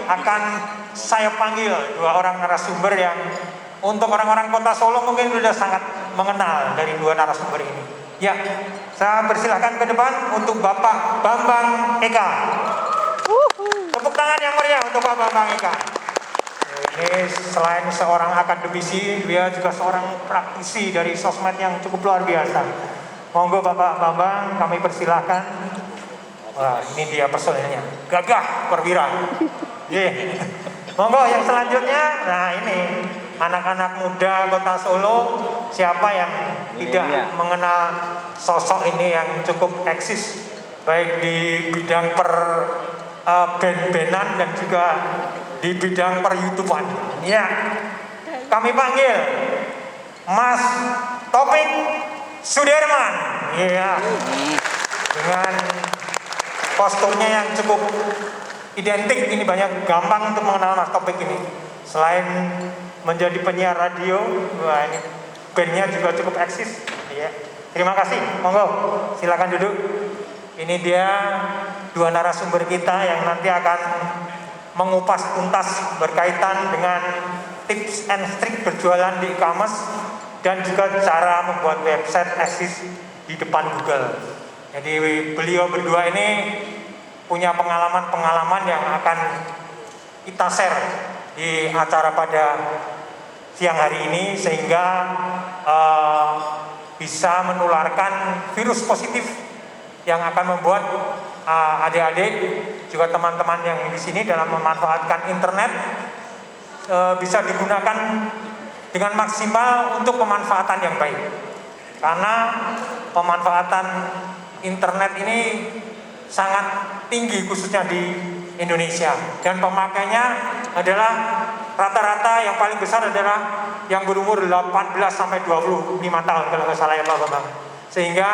akan saya panggil dua orang narasumber yang untuk orang-orang Kota Solo mungkin sudah sangat mengenal dari dua narasumber ini. Ya, saya persilahkan ke depan untuk Bapak Bambang Eka. Tepuk tangan yang meriah untuk Pak Bambang Eka. Ini selain seorang akademisi, dia juga seorang praktisi dari sosmed yang cukup luar biasa. Monggo Bapak Bambang, kami persilahkan. Wah, ini dia personilnya, gagah perwira. Monggo yang selanjutnya, nah ini anak-anak muda Kota Solo, siapa yang tidak mengenal sosok ini yang cukup eksis baik di bidang band-bandan dan juga di bidang per-YouTubean. Ya, kami panggil Mas Taufik Sudirman. Iya, dengan posturnya yang cukup identik, ini banyak gampang untuk mengenal Mas Taufik ini. Selain menjadi penyiar radio, wah ini bandnya juga cukup eksis. Iya. Terima kasih, monggo silakan duduk. Ini dia dua narasumber kita yang nanti akan mengupas tuntas berkaitan dengan tips and trik berjualan di e-commerce dan juga cara membuat website eksis di depan Google. Jadi beliau berdua ini punya pengalaman-pengalaman yang akan kita share di acara pada siang hari ini sehingga bisa menularkan virus positif yang akan membuat adik-adik juga teman-teman yang di sini dalam memanfaatkan internet bisa digunakan dengan maksimal untuk pemanfaatan yang baik. Karena pemanfaatan internet ini sangat tinggi khususnya di Indonesia dan pemakainya adalah rata-rata yang paling besar adalah yang berumur 18 sampai 25 tahun kalau nggak salah ya Pak Bambang. Sehingga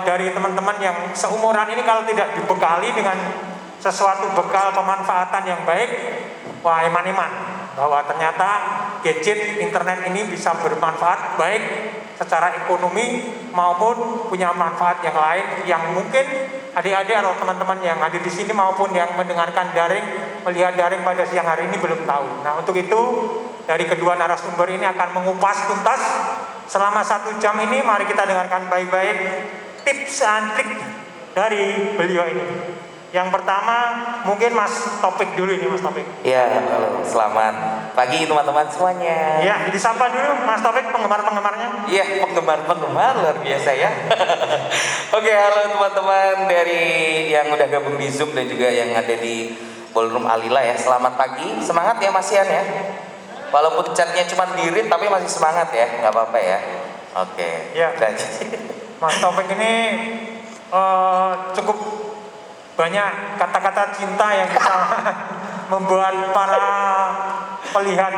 dari teman-teman yang seumuran ini kalau tidak dibekali dengan sesuatu bekal pemanfaatan yang baik, wah iman-iman bahwa ternyata gadget internet ini bisa bermanfaat baik secara ekonomi maupun punya manfaat yang lain yang mungkin adik-adik atau teman-teman yang hadir di sini maupun yang mendengarkan daring, melihat daring pada siang hari ini belum tahu. Nah untuk itu dari kedua narasumber ini akan mengupas tuntas selama 1 jam ini. Mari kita dengarkan baik-baik tips and trik dari beliau ini. Yang pertama mungkin Mas Taufik dulu ini, Mas Taufik. Ya, halo, selamat pagi teman-teman semuanya. Ya, disapa dulu Mas Taufik penggemar-penggemarnya. Iya, penggemar luar biasa ya. Oke, halo teman-teman dari yang udah gabung di Zoom dan juga yang ada di Ballroom Alila ya. Selamat pagi, semangat ya Mas Ian ya. Walaupun catnya cuma dirit tapi masih semangat ya, nggak apa-apa ya. Oke. Ya. Mas Taufik ini cukup banyak kata-kata cinta yang bisa membuat para pelihat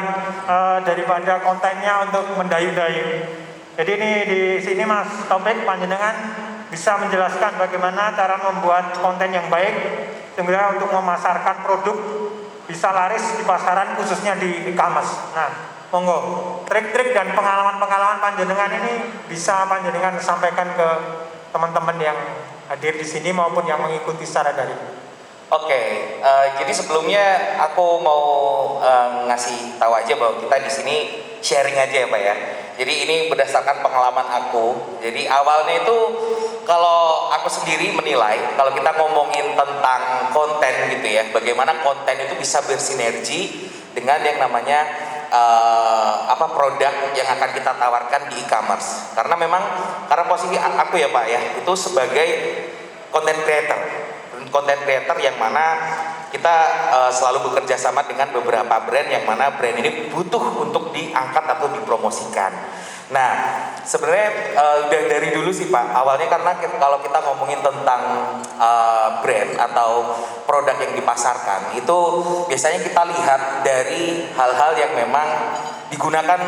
daripada kontennya untuk mendayu-dayu. Jadi ini di sini Mas Taufik panjenengan bisa menjelaskan bagaimana cara membuat konten yang baik sehingga untuk memasarkan produk bisa laris di pasaran khususnya di e-commerce. Nah, monggo trik-trik dan pengalaman-pengalaman panjenengan ini bisa panjenengan sampaikan ke teman-teman yang hadir di sini maupun yang mengikuti secara daring. Oke, jadi sebelumnya aku mau ngasih tahu aja bahwa kita di sini sharing aja ya Pak ya. Jadi ini berdasarkan pengalaman aku. Jadi awalnya itu kalau aku sendiri menilai kalau kita ngomongin tentang konten gitu ya, bagaimana konten itu bisa bersinergi dengan yang namanya produk yang akan kita tawarkan di e-commerce. Karena memang karena posisi aku ya Pak ya, itu sebagai content creator yang mana kita selalu bekerja sama dengan beberapa brand yang mana brand ini butuh untuk diangkat atau dipromosikan. Nah, sebenarnya udah dari dulu sih Pak, awalnya karena kalau kita ngomongin tentang brand atau produk yang dipasarkan, itu biasanya kita lihat dari hal-hal yang memang digunakan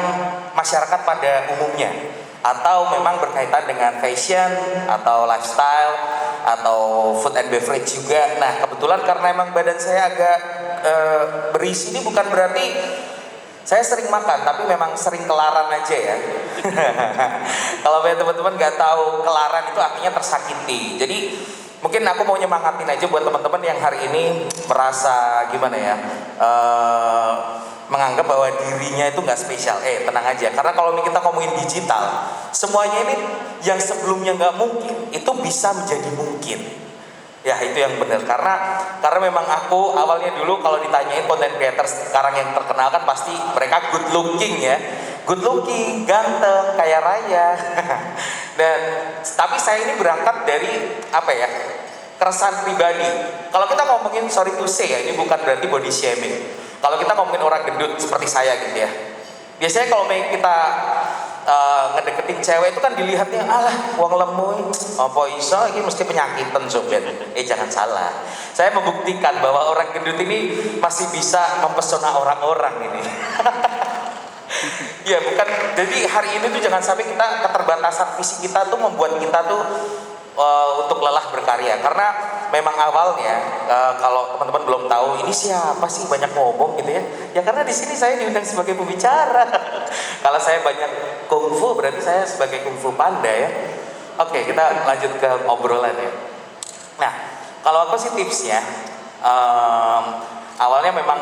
masyarakat pada umumnya, atau memang berkaitan dengan fashion atau lifestyle atau food and beverage juga. Nah, kebetulan karena emang badan saya agak berisi, ini bukan berarti saya sering makan, tapi memang sering kelaran aja ya. Kalau teman-teman nggak tahu, kelaran itu artinya tersakiti. Jadi mungkin aku mau nyemangatin aja buat teman-teman yang hari ini merasa gimana ya, menganggap bahwa dirinya itu nggak spesial. Tenang aja, karena kalau kita ngomongin digital, semuanya ini yang sebelumnya nggak mungkin itu bisa menjadi mungkin. Ya itu yang benar, karena memang aku awalnya dulu kalau ditanyain content creator sekarang yang terkenal kan pasti mereka good looking ya, good looking, ganteng, kaya raya. Dan tapi saya ini berangkat dari apa ya, keresahan pribadi. Kalau kita ngomongin, sorry to say ya, ini bukan berarti body shaming. Kalau kita ngomongin orang gendut seperti saya gitu ya, biasanya kalau kita ngedeketin cewek itu kan dilihatnya, alah wong lemu apa iso ini mesti penyakitan sobat. Jangan salah, saya membuktikan bahwa orang gendut ini masih bisa mempesona orang-orang ini. Ya bukan, jadi hari ini tuh jangan sampai kita keterbatasan fisik kita tuh membuat kita tuh untuk lelah berkarya. Karena memang awalnya kalau teman-teman belum tahu ini siapa sih banyak ngomong gitu ya, ya karena di sini saya diundang sebagai pembicara. Kalau saya banyak kungfu berarti saya sebagai kungfu panda ya. Oke, kita lanjut ke obrolan ya. Nah, kalau aku sih tipsnya, awalnya memang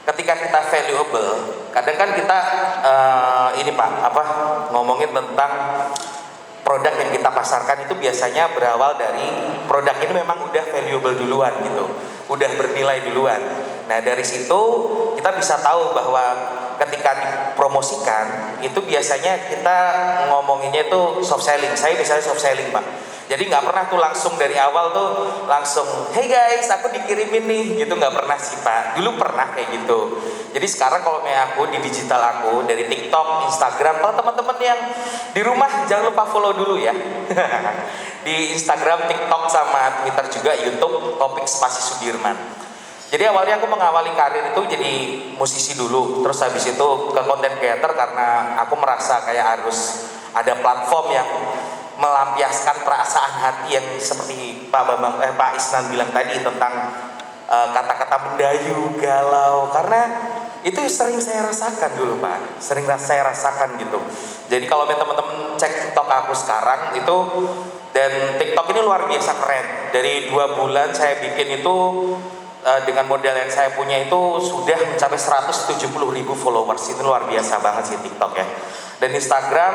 ketika kita valuable, kadang kan kita ini Pak, ngomongin tentang produk yang kita pasarkan itu biasanya berawal dari produk ini memang udah valuable duluan gitu, udah bernilai duluan. Nah dari situ kita bisa tahu bahwa ketika dipromosikan itu biasanya kita ngomonginnya itu soft selling. Saya biasanya soft selling Pak. Jadi nggak pernah tuh langsung dari awal tuh langsung, hey guys, aku dikirimin nih, gitu nggak pernah sih Pak. Dulu pernah kayak gitu. Jadi sekarang kalau aku di digital aku dari TikTok, Instagram, kalau teman-teman yang di rumah jangan lupa follow dulu ya. Di Instagram, TikTok, sama Twitter juga, YouTube, Topik Spasi Sudirman. Jadi awalnya aku mengawali karir itu jadi musisi dulu, terus habis itu ke content creator karena aku merasa kayak harus ada platform yang melampiaskan perasaan hati yang seperti Pak Isnan bilang tadi tentang kata-kata mendayu, galau, karena itu sering saya rasakan dulu Pak, sering saya rasakan gitu. Jadi kalau teman-teman cek TikTok aku sekarang itu, dan TikTok ini luar biasa keren. Dari 2 bulan saya bikin itu dengan modal yang saya punya itu sudah mencapai 170.000 followers. Itu luar biasa banget sih TikTok ya. Dan Instagram,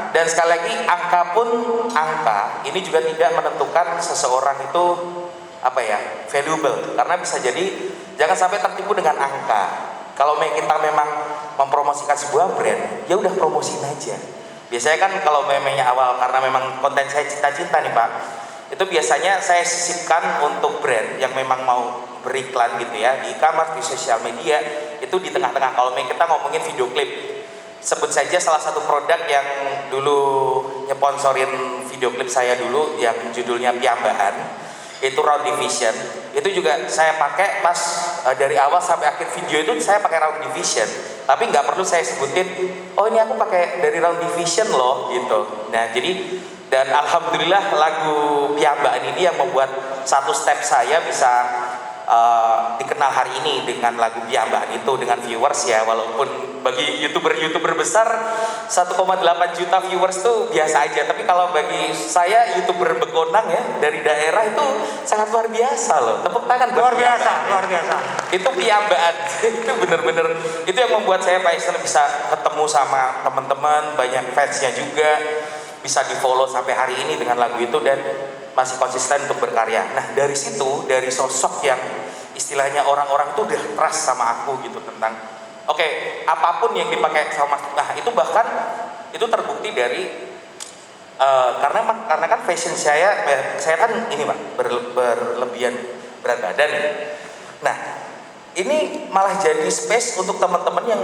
dan sekali lagi angka pun angka ini juga tidak menentukan seseorang itu valuable, karena bisa jadi jangan sampai tertipu dengan angka. Kalau kita memang mempromosikan sebuah brand, ya udah promosiin aja. Biasanya kan kalau memangnya awal karena memang konten saya cinta-cinta nih Pak, itu biasanya saya sisipkan untuk brand yang memang mau beriklan gitu ya, di e-commerce, di sosial media, itu di tengah-tengah. Kalau kita ngomongin video klip, sebut saja salah satu produk yang dulu nyeponsorin video klip saya dulu yang judulnya Piambaan, itu Round Division. Itu juga saya pakai pas dari awal sampai akhir video itu saya pakai Round Division, tapi nggak perlu saya sebutin, oh ini aku pakai dari Round Division loh gitu. Nah jadi, dan alhamdulillah lagu Piambaan ini yang membuat satu step saya bisa dikenal hari ini dengan lagu Piambaan itu, dengan viewers ya, walaupun bagi youtuber besar 1,8 juta viewers tuh biasa aja, tapi kalau bagi saya youtuber begonang ya dari daerah itu sangat luar biasa loh. Tepuk tangan luar biasa. Itu Piambaan. Itu bener-bener itu yang membuat saya Pak Isnan bisa ketemu sama teman-teman, banyak fansnya juga, bisa di follow sampai hari ini dengan lagu itu, dan masih konsisten untuk berkarya. Nah dari situ, dari sosok yang istilahnya orang-orang itu udah trust sama aku gitu tentang apapun yang dipakai sama Mas. Nah itu bahkan itu terbukti dari karena kan fashion saya kan ini Pak, berlebihan berat badan. Nah ini malah jadi space untuk teman-teman yang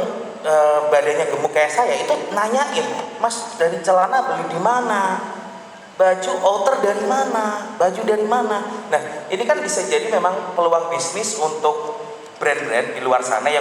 badannya gemuk kayak saya itu nanyain, Mas dari celana beli di mana? Baju outer dari mana? Baju dari mana? Nah, ini kan bisa jadi memang peluang bisnis untuk brand-brand di luar sana yang